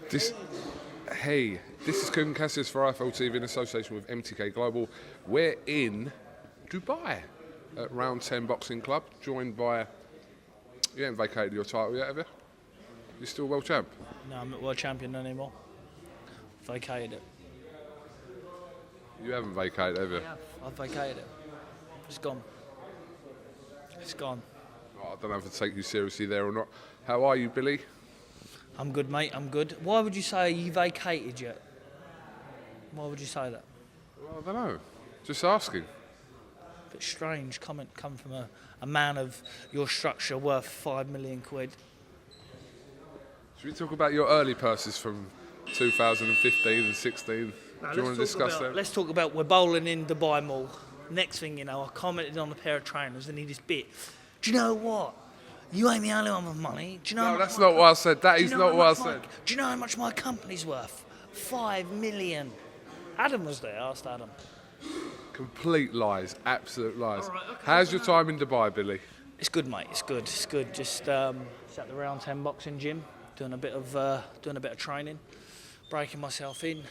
This, hey, this is KUGAN CASSIUS for IFL TV in association with MTK Global. We're in Dubai at Round 10 Boxing Club, joined by... You haven't vacated your title yet, have you? You're still world champ? No, I'm not world champion anymore. Vacated it. You haven't vacated, have you? Yeah, I've vacated it. It's gone. It's gone. Oh, I don't know if to take you seriously there or not. How are you, Billy? I'm good, mate. I'm good. Why would you say you vacated yet? Why would you say that? Well, I don't know. Just asking. Bit strange comment coming from a man of your structure worth £5 million. Should we talk about your early purses from 2015 and 16? No, Do you want to discuss that? Let's talk about we're bowling in Dubai Mall. Next thing you know, I commented on a pair of trainers and he just bit. Do you know what? You ain't the only one with money. Do you know? No, that's not what I said. That is not what I said. Do you know how much my company's worth? £5 million. Adam was there. I asked Adam. Complete lies, absolute lies. All right, okay, How's your time in Dubai, Billy? It's good, mate. It's good. It's good. Just at the Round 10 boxing gym, doing a bit of training, breaking myself in,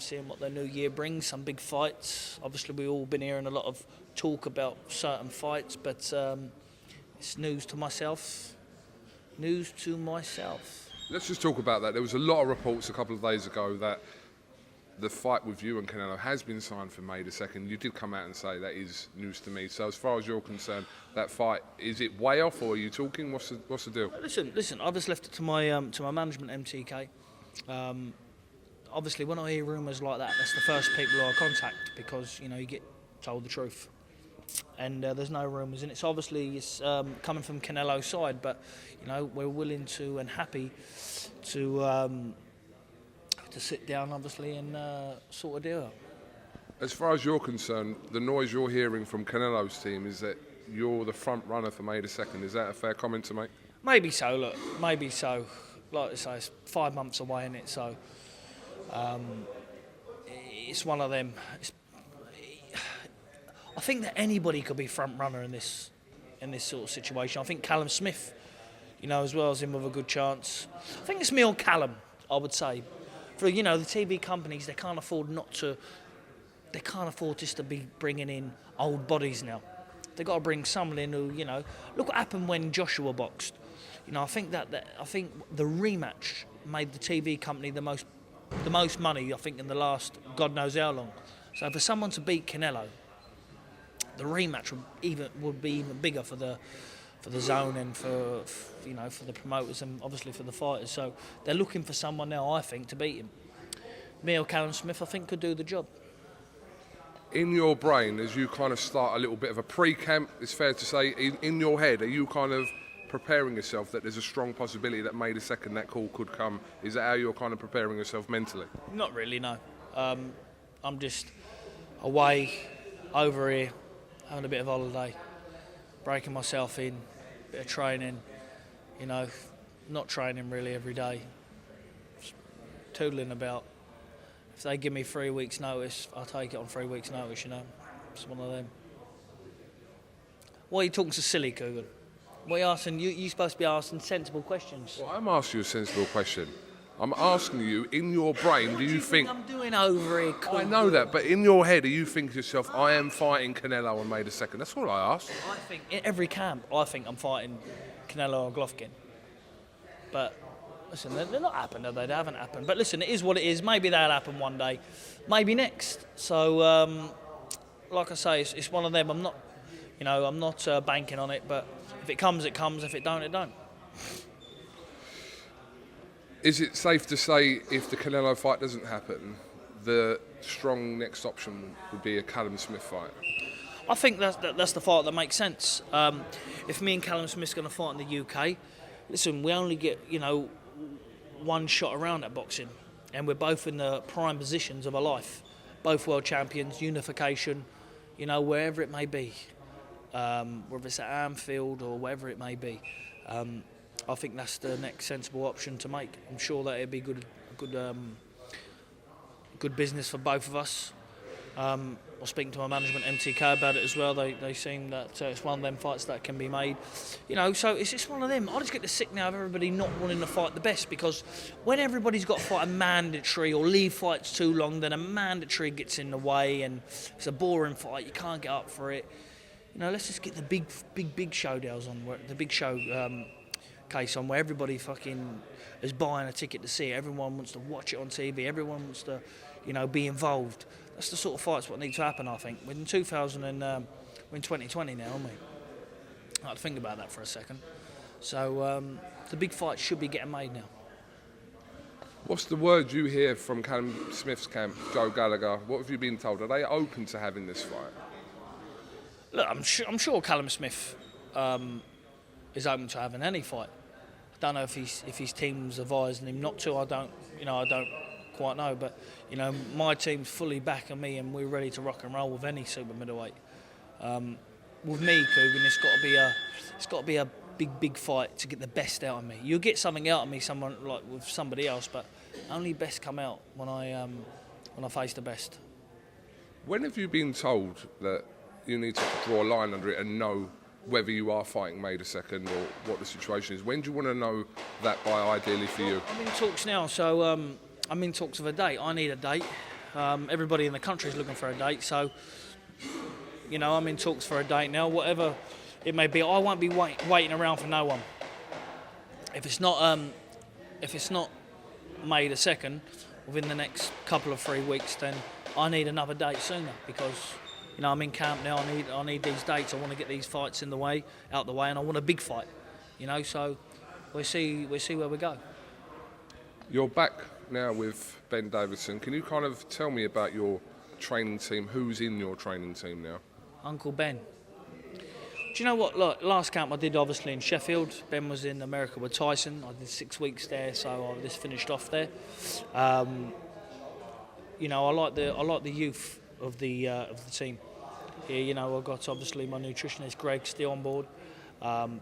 seeing what the new year brings. Some big fights. Obviously, we've all been hearing a lot of talk about certain fights, but it's news to myself. News to myself. Let's just talk about that. There was a lot of reports a couple of days ago that the fight with you and Canelo has been signed for May the 2nd. You did come out and say that is news to me. So as far as you're concerned, that fight, is it way off or are you talking? What's the deal? Listen. I just left it to my management, MTK. Obviously, when I hear rumours like that, that's the first people I contact because you get told the truth. And there's no rumours in it. So obviously it's coming from Canelo's side, but we're willing to and happy to sit down, obviously, and sort a deal out. As far as you're concerned, the noise you're hearing from Canelo's team is that you're the front runner for May the 2nd. Is that a fair comment to make? Maybe so. Look, maybe so. Like I say, it's 5 months away, innit? So it's one of them. I think that anybody could be front runner in this sort of situation. I think Callum Smith, as well as him with a good chance. I think it's me or Callum, I would say. For the TV companies, they can't afford just to be bringing in old bodies now. They've got to bring someone in who, look what happened when Joshua boxed. I think I think the rematch made the TV company the most money, I think, in the last God knows how long. So for someone to beat Canelo, the rematch would be even bigger for the zone and for the promoters and obviously for the fighters. So they're looking for someone now, I think, to beat him. Me or Callum Smith, I think, could do the job. In your brain, as you kind of start a little bit of a pre-camp, it's fair to say, in your head, are you kind of preparing yourself that there's a strong possibility that May the 2nd that call could come? Is that how you're kind of preparing yourself mentally? Not really, no. I'm just away, over here, having a bit of holiday, breaking myself in, bit of training, not training really every day, just tootling about. If they give me 3 weeks' notice, I'll take it on 3 weeks' notice, It's one of them. Why are you talking so silly, KUGAN? What are you asking? You're supposed to be asking sensible questions. Well, I'm asking you a sensible question. I'm asking you, in your brain, do you think... I'm doing over here, KUGAN? I know that, but in your head, do you think to yourself, I am fighting Canelo on May the 2nd? That's all I asked. I think, in every camp, I think I'm fighting Canelo or Golovkin. But, listen, they're not happened, they haven't happened. But listen, it is what it is. Maybe that'll happen one day. Maybe next. So, like I say, it's one of them. I'm not banking on it, but if it comes, it comes. If it don't, it don't. Is it safe to say, if the Canelo fight doesn't happen, the strong next option would be a Callum Smith fight? I think that's the fight that makes sense. If me and Callum Smith's going to fight in the UK, listen, we only get, one shot around at boxing, and we're both in the prime positions of our life. Both world champions, unification, wherever it may be. Whether it's at Anfield or wherever it may be. I think that's the next sensible option to make. I'm sure that it'd be good business for both of us. was speaking to my management, MTK, about it as well. They seem that it's one of them fights that can be made. You know, so it's just one of them. I just get the sick now of everybody not wanting to fight the best, because when everybody's got to fight a mandatory or leave fights too long, then a mandatory gets in the way and it's a boring fight. You can't get up for it. You know, let's just get the big showdowns on, the big show case on, where everybody fucking is buying a ticket to see it. Everyone wants to watch it on TV. Everyone wants to, you know, be involved. That's the sort of fights what need to happen, I think. We're in 2020 now, aren't we? I had to think about that for a second. So the big fights should be getting made now. What's the word you hear from Callum Smith's camp, Joe Gallagher? What have you been told? Are they open to having this fight? Look, I'm sure Callum Smith is open to having any fight. I don't know if his team's advising him not to. I don't quite know, but you know, my team's fully backing me, and we're ready to rock and roll with any super middleweight. With me, KUGAN, it's got to be a big fight to get the best out of me. You'll get something out of me, someone like with somebody else, but only best come out when I face the best. When have you been told that you need to draw a line under it and know whether you are fighting May the 2nd or what the situation is? When do you want to know that by, ideally for you? I'm in talks now, so I'm in talks of a date. I need a date. Everybody in the country is looking for a date, so you know, I'm in talks for a date now. Whatever it may be, I won't be waiting around for no one. If it's not May the 2nd, within the next couple of 3 weeks, then I need another date sooner, because you know, I'm in camp now. I need these dates. I want to get these fights out the way, and I want a big fight. You know, so we'll see where we go. You're back now with Ben Davison. Can you kind of tell me about your training team? Who's in your training team now? Uncle Ben. Do you know what? Look, last camp I did obviously in Sheffield. Ben was in America with Tyson. I did 6 weeks there, so I just finished off there. You know, I like the youth of the team. Here, you know, I've got obviously my nutritionist Greg still on board.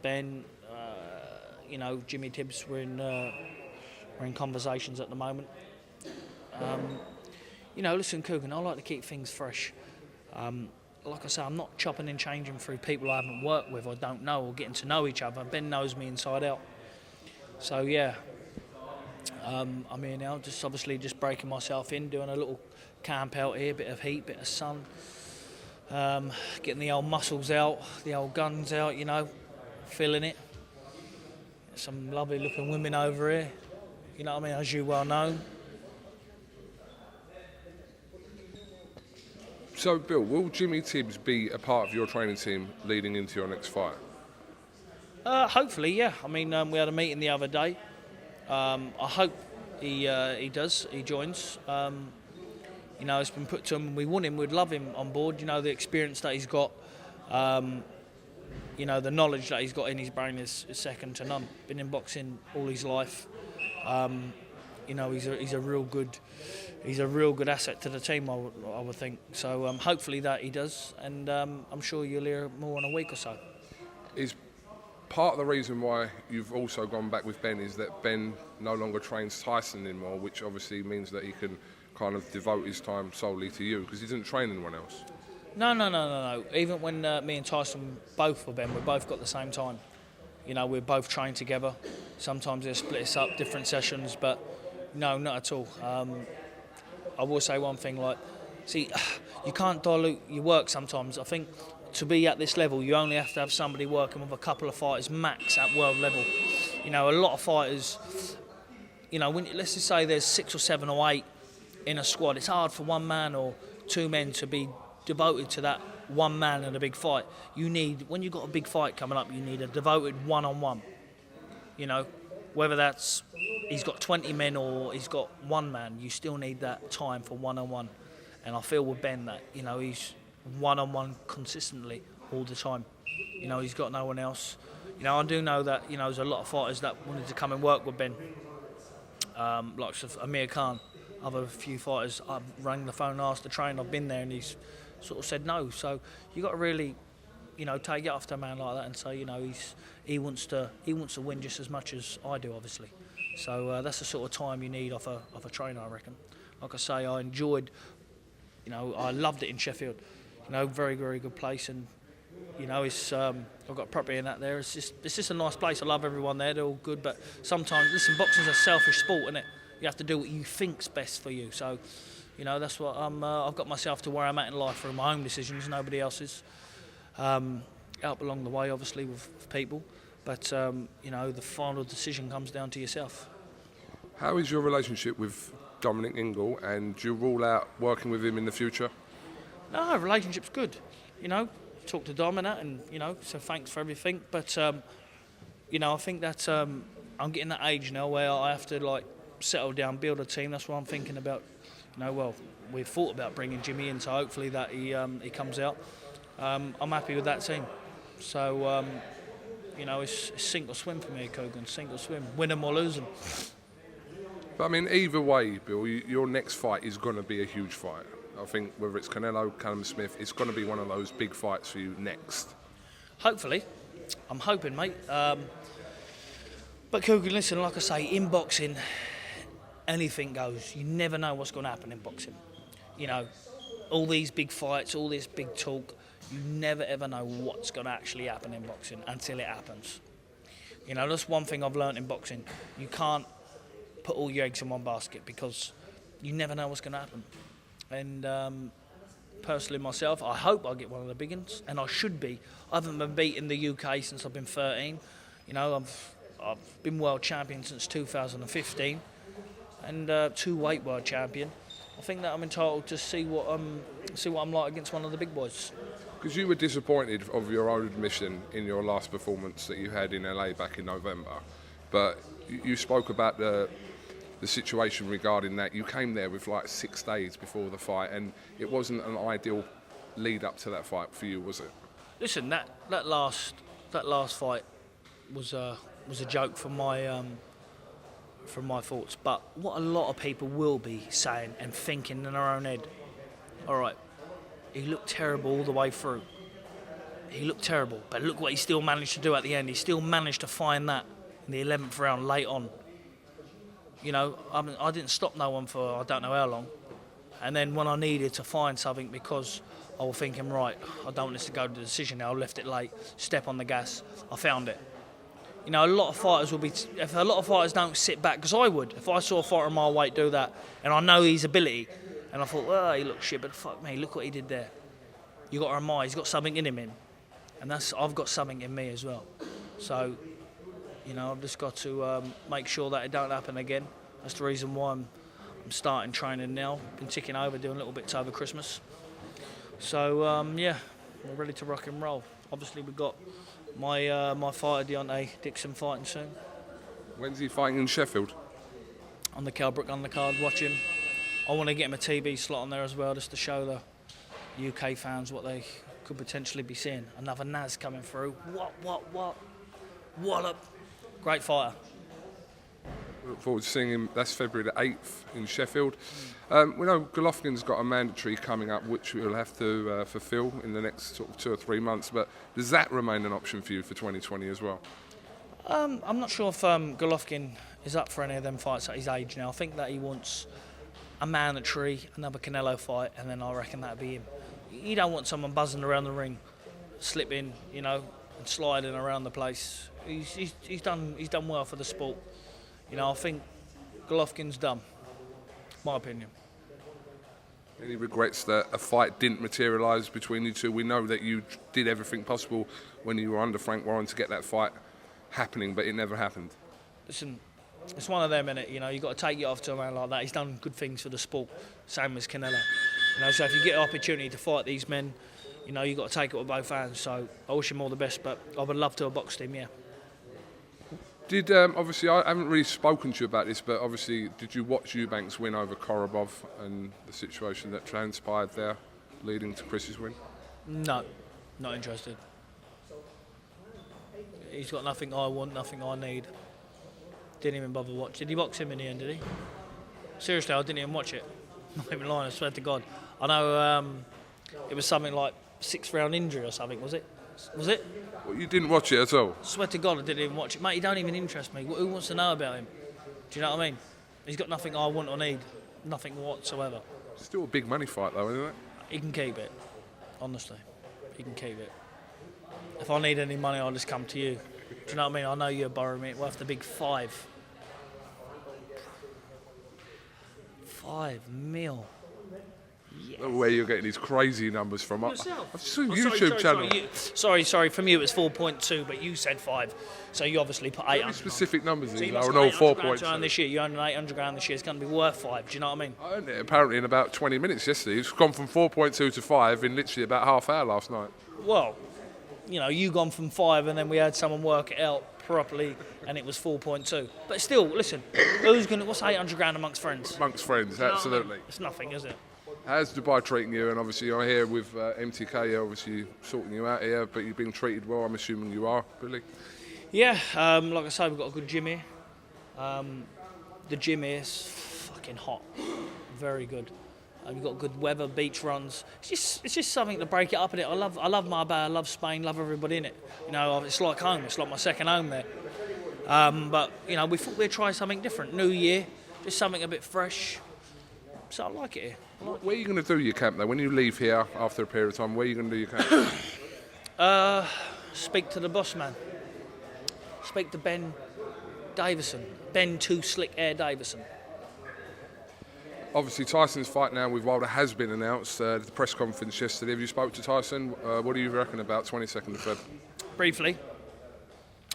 Ben, you know, Jimmy Tibbs. We're in conversations at the moment. You know, listen, KUGAN, I like to keep things fresh. Like I say, I'm not chopping and changing through people I haven't worked with, or don't know, or getting to know each other. Ben knows me inside out. So yeah, I'm here now, just breaking myself in, doing a little camp out here, bit of heat, bit of sun, getting the old muscles out, the old guns out, you know, feeling it. Some lovely looking women over here, you know what I mean, as you well know. So, Bill, will Jimmy Tibbs be a part of your training team leading into your next fight? Hopefully, yeah. I mean, we had a meeting the other day. I hope he does. He joins. You know, it's been put to him. We want him. We'd love him on board. You know, the experience that he's got. You know, the knowledge that he's got in his brain is second to none. Been in boxing all his life. You know, he's a real good asset to the team, I would think. So hopefully that he does, and I'm sure you'll hear more in a week or so. Is part of the reason why you've also gone back with Ben is that Ben no longer trains Tyson anymore, which obviously means that he can kind of devote his time solely to you, because he doesn't train anyone else? No. Even when me and Tyson both were Ben, we both got the same time. You know, we're both trained together. Sometimes they split us up, different sessions, but no, not at all. I will say one thing, like, see, you can't dilute your work sometimes. I think to be at this level, you only have to have somebody working with a couple of fighters max at world level. You know, a lot of fighters, you know, let's just say there's 6 or 7 or 8 in a squad. It's hard for one man or 2 men to be devoted to that one man in a big fight. When you've got a big fight coming up, you need a devoted one-on-one. You know, whether that's he's got 20 men or he's got 1 man, you still need that time for one-on-one. And I feel with Ben that, you know, he's one-on-one consistently all the time. You know, he's got no one else. You know, I do know that, you know, there's a lot of fighters that wanted to come and work with Ben. Like Amir Khan, other few fighters, I've rang the phone and asked to train, I've been there, and he's sort of said no. So you got to really, you know, take it after a man like that and say, you know, he wants to win just as much as I do, obviously. So that's the sort of time you need off a trainer, I reckon. Like I say, I enjoyed You know, I loved it in Sheffield. You know, very, very good place, and you know, it's I've got property in that there. It's just a nice place. I love everyone there. They're all good, but sometimes, listen, boxing's a selfish sport, isn't it? You have to do what you think's best for you. So, you know, that's what I've got myself to where I'm at in life through my own decisions, nobody else's. Help along the way, obviously, with people, but you know, the final decision comes down to yourself. How is your relationship with Dominic Ingle, and do you rule out working with him in the future? No, relationship's good. You know, talk to Dom and that, and you know, so thanks for everything. But you know, I think that I'm getting that age now where I have to like settle down, build a team. That's what I'm thinking about. You know, well, we've thought about bringing Jimmy in, so hopefully that he comes out. I'm happy with that team. So you know, it's sink or swim for me at KUGAN. Sink or swim, win them or lose them. But I mean, either way, Bill, your next fight is going to be a huge fight. I think whether it's Canelo, Callum Smith, it's going to be one of those big fights for you next. Hopefully. I'm hoping, mate. But KUGAN, listen, like I say, in boxing, anything goes. You never know what's going to happen in boxing. You know, all these big fights, all this big talk, you never ever know what's going to actually happen in boxing until it happens. You know, that's one thing I've learnt in boxing. You can't put all your eggs in one basket because you never know what's going to happen. And personally myself, I hope I get one of the big ones, and I should be. I haven't been beaten the UK since I've been 13. You know, I've been world champion since 2015, and two-weight world champion. I think that I'm entitled to see what I'm like against one of the big boys. Because you were disappointed of your own admission in your last performance that you had in LA back in November, but you spoke about the situation regarding that. You came there with like 6 days before the fight, and it wasn't an ideal lead up to that fight for you, was it? Listen, that last fight was a joke from my thoughts. But what a lot of people will be saying and thinking in their own head, all right, he looked terrible all the way through. He looked terrible, but look what he still managed to do at the end. He still managed to find that in the 11th round late on. You know, I didn't stop no one for I don't know how long. And then when I needed to find something, because I was thinking, right, I don't want this to go to the decision now, I left it late, step on the gas, I found it. You know, a lot of fighters will be, if a lot of fighters don't sit back, because I would, if I saw a fighter in my weight do that, and I know his ability, and I thought, well, he looks shit, but fuck me, look what he did there. You got to remind, he's got something in him, and I've got something in me as well. So, you know, I've just got to make sure that it don't happen again. That's the reason why I'm starting training now. Been ticking over, doing little bits over Christmas. So yeah, we're ready to rock and roll. Obviously, we've got my fighter Deontay Dixon fighting soon. When's he fighting in Sheffield? On the Kelbrook undercard, watch him. I want to get him a TV slot on there as well, just to show the UK fans what they could potentially be seeing. Another Naz coming through. What? Wallop. Great fighter. Look forward to seeing him. That's February the 8th in Sheffield. We know Golovkin's got a mandatory coming up, which we'll have to fulfil in the next sort of 2 or 3 months. But does that remain an option for you for 2020 as well? I'm not sure if Golovkin is up for any of them fights at his age now. I think that he wants a mandatory, another Canelo fight, and then I reckon that'd be him. You don't want someone buzzing around the ring, slipping, you know, and sliding around the place. He's done well for the sport. You know, I think Golovkin's done. My opinion. Any regrets that a fight didn't materialise between you two? We know that you did everything possible when you were under Frank Warren to get that fight happening, but it never happened. Listen, it's one of them, innit? You know, you've got to take it off to a man like that. He's done good things for the sport, same as Canelo. You know, so if you get an opportunity to fight these men, you know, you've got to take it with both hands. So I wish him all the best, but I would love to have boxed him, yeah. Did obviously, I haven't really spoken to you about this, but obviously, did you watch EUBANK's win over Korobov and the situation that transpired there, leading to Chris's win? No, not interested. He's got nothing I want, nothing I need. Didn't even bother watch. Did he box him in the end, did he? Seriously, I didn't even watch it. Not even lying, I swear to God. I know it was something like 6th round injury or something, was it? Was it? Well, you didn't watch it at all? I swear to God, I didn't even watch it. Mate, he don't even interest me. Who wants to know about him? Do you know what I mean? He's got nothing I want or need. Nothing whatsoever. Still a big money fight, though, isn't it? He can keep it. Honestly, he can keep it. If I need any money, I'll just come to you. Do you know what I mean? I know you're borrowing me. Worth the big 5. 5 mil. Yes. Where you're getting these crazy numbers from. Yourself. I've seen Oh, YouTube channel. Sorry, from you it's 4.2, but you said 5. So you obviously put 800. Very specific numbers So these you are, must and have all 800 grand to earn 4.2. this year. You earn an 800 grand this year. It's going to be worth 5. Do you know what I mean? I earned it apparently in about 20 minutes yesterday. It's gone from 4.2 to 5 in literally about half hour last night. Well, you know, you gone from 5 and then we had someone work it out properly and it was 4.2. But still, listen, what's 800 grand amongst friends? Amongst friends, You know what I mean? absolutely. It's nothing, is it? How's Dubai treating you? And obviously you're here with MTK, obviously sorting you out here, but you've been treated well, I'm assuming you are, Billy. Yeah, like I say, we've got a good gym here. The gym here is fucking hot, very good. We've got good weather, beach runs. It's just something to break it up in it. I love Marbella, I love Spain, love everybody in it. You know, it's like home. It's like my second home there. But you know, we thought we'd try something different. New year, just something a bit fresh. So I like it here. Where are you going to do your camp though? When you leave here after a period of time, where are you going to do your camp? Speak to the boss man. Speak to Ben Davison. Ben Too Slick Air Davison. Obviously Tyson's fight now with Wilder has been announced. The press conference yesterday. Have you spoke to Tyson? What do you reckon about 22nd of Feb? Briefly,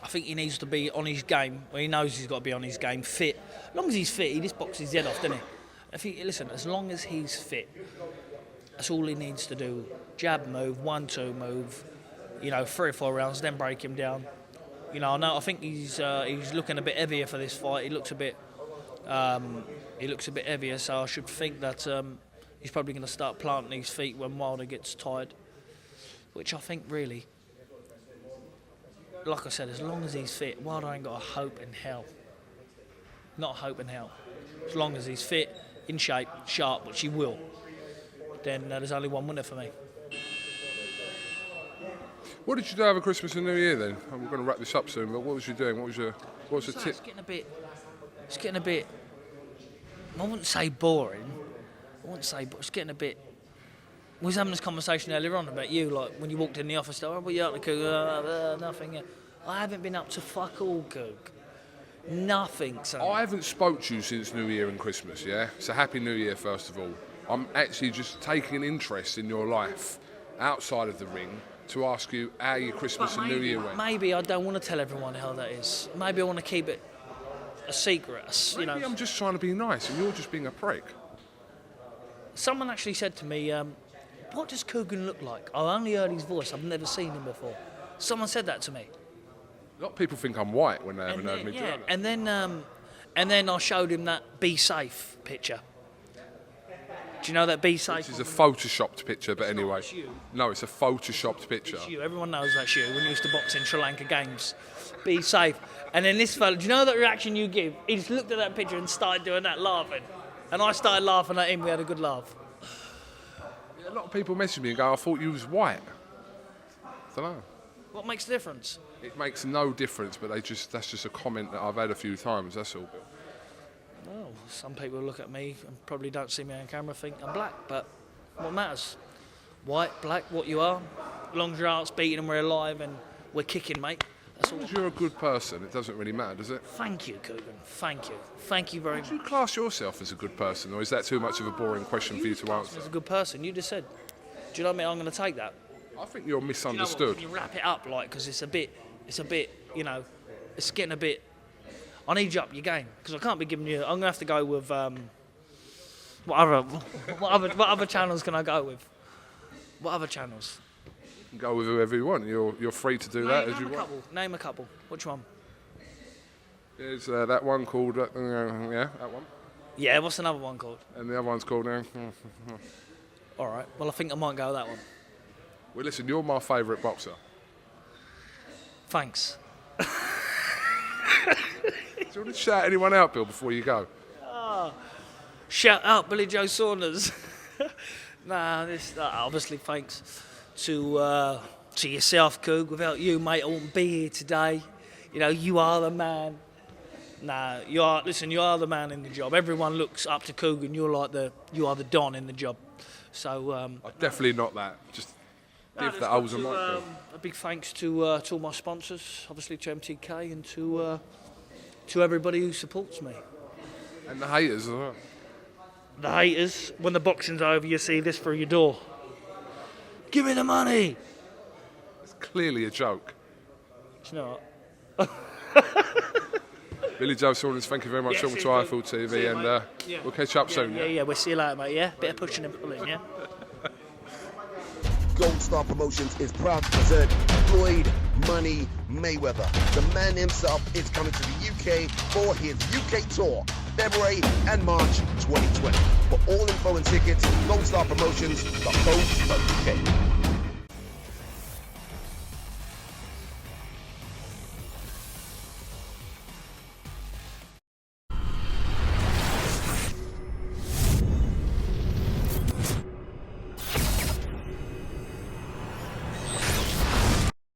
I think he needs to be on his game. Well, he knows he's got to be on his game, fit. As long as he's fit, he just boxes his head off, doesn't he? Listen, as long as he's fit, that's all he needs to do. Jab move, 1-2 move, you know, 3 or 4 rounds, then break him down. You know, I think he's looking a bit heavier for this fight. He looks a bit heavier, so I should think that he's probably going to start planting his feet when Wilder gets tired. Which I think really, like I said, as long as he's fit, Wilder ain't got a hope in hell. Not a hope in hell. As long as he's fit, in shape, sharp, which he will, then there's only one winner for me. What did you do over Christmas and New Year then? I'm going to wrap this up soon, but what was you doing? What was the tip? It's getting a bit, I wouldn't say boring. It's getting a bit. We was having this conversation earlier on about you, like when you walked in the office, what are you up to? Nothing. I haven't been up to fuck all, Coog. Nothing, son. I haven't spoke to you since New Year and Christmas, yeah? So Happy New Year, first of all. I'm actually just taking an interest in your life outside of the ring to ask you how your Christmas and New Year went. Maybe I don't want to tell everyone how that is. Maybe I want to keep it a secret, you know. Maybe I'm just trying to be nice and you're just being a prick. Someone actually said to me, what does KUGAN look like? I've only heard his voice, I've never seen him before. Someone said that to me. A lot of people think I'm white when they haven't heard me do that. And then I showed him that Be Safe picture. Do you know that Be Safe? This is a photoshopped picture, but anyway. It's you. No, it's a photoshopped picture. It's you. Everyone knows that's you. When you used to box in Sri Lanka games. Be safe. And then this fella, do you know that reaction you give? He just looked at that picture and started doing that, laughing. And I started laughing at him. We had a good laugh. A lot of people message me and go, I thought you was white. I don't know. What makes the difference? It makes no difference, but that's just a comment that I've had a few times, that's all. Well, some people look at me and probably don't see me on camera think I'm black, but what matters? White, black, what you are. As long as your heart's beating and we're alive and we're kicking, mate. That's all. As you're a good person, it doesn't really matter, does it? Thank you, KUGAN. Thank you. Thank you very much. Do you class yourself as a good person, or is that too much of a boring question for you to answer? As a good person, you just said. Do you know what I mean? I'm going to take that. I think you're You know misunderstood. what, can you wrap it up, like, because it's a bit, you know, it's getting a bit. I need you up your game because I can't be giving you. I'm gonna have to go with what other channels can I go with? What other channels? You can go with whoever you want. You're free to do that as you want. Name a couple. Which one? There's that one called that one, Yeah. What's another one called? and the other one's called. All right. Well, I think I might go with that one. Well, listen, you're my favourite boxer. Thanks. Do you want to shout anyone out, Bill, before you go? Shout out Billy Joe Saunders. Obviously thanks to yourself, Coog. Without you, mate, I wouldn't be here today. You know, you are the man. Nah, you are the man in the job. Everyone looks up to Kugan. You are the don in the job. So I'm definitely not that. Just give that holes a mic. a big thanks to all my sponsors, obviously to MTK and to everybody who supports me. And the haters as well. The haters, when the boxing's over, you see this through your door. Give me the money. It's clearly a joke. It's not. Billy Joe Saunders, thank you very much. Welcome to IFL TV, and we'll catch up soon. Yeah, we'll see you later, mate. Yeah, bit of pushing and pulling, yeah. Gold Star Promotions is proud to present Floyd Money Mayweather. The man himself is coming to the UK for his UK tour, February and March 2020. For all info and tickets, goldstarpromotions.co.uk.